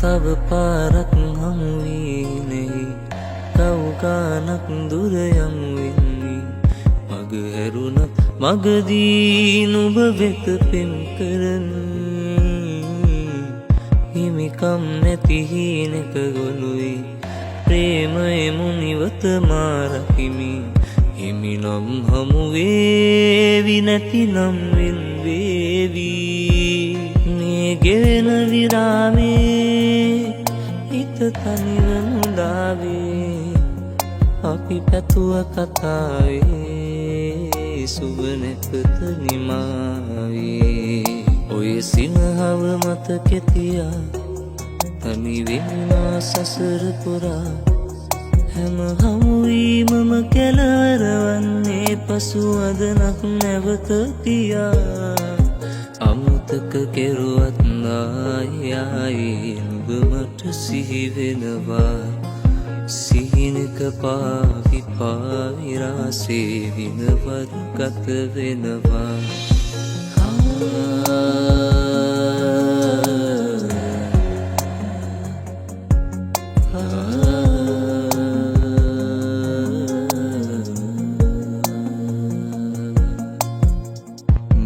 තව පාරක් හමුවී නෙහි කවුගානක් දුර යමු වෙන්නේ මග හැරුණත් මගදී නුඹ වෙත පෙම් කරන හිමිකම් නැති හීනක ගොනුයි ප්‍රේමයේ මුනිවත මාරකිමි හිමිනම් හමුවේවි නැතිනම් වෙන් වේවි මේ ගෙවෙන විරාමේ හිත තනිව මුලාවේ අපි පැතුව කතාවේ සුබ නැකත නිමාවේ ඔය සිනහව මතකෙ තියා තනි වෙනා සසර පුරා හැම හමුවීමම කෙලවර වන්නේ පසුවදනක් නැවත තියා අමතක කෙරුවත් ආයි නුඹ මට සිහි වෙනවා සිහිනක පාවි පාවි රාසේ විනවරු ගත වෙනවා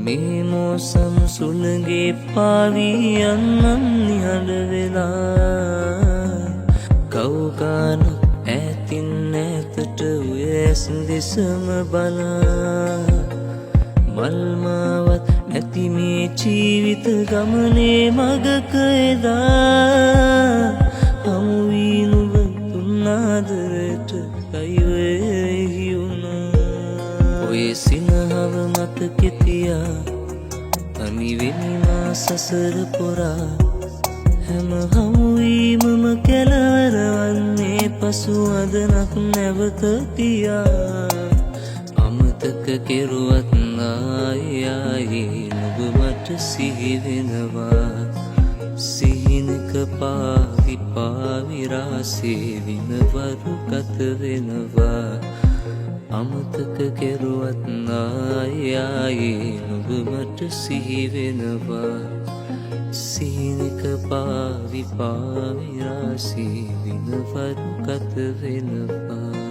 මේ මෝසම් සුළගේ පාවී යන්නම් නිහඬ වෙලා කවුගාන ඈතින් ඈතට උයැස් දෙසම බලා මල්මාවත් ඇති මේ ජීවිත ගමනේ මගක එදා හමුවී නුඹ තුන්ආදරයට කයිවෙහි වුණා ඔය සිනහව මතකෙ තියා තනි වෙනිමා සසර පුරා හැම හමුවීමම කෙලවර වන්නේ පසුවදනක් නැවත තියා අමතක කෙරුවත් ආයි නුඹ මට සිහි වෙනවා සිහිනක පාවි පාවි රාසේ විනවරු ගත වෙනවා අමතක කෙරුවත් ආයි නුඹ මට සිහි වෙනවා සිහිනක පාවි පාවි රාසේ විනවරු ගත වෙනවා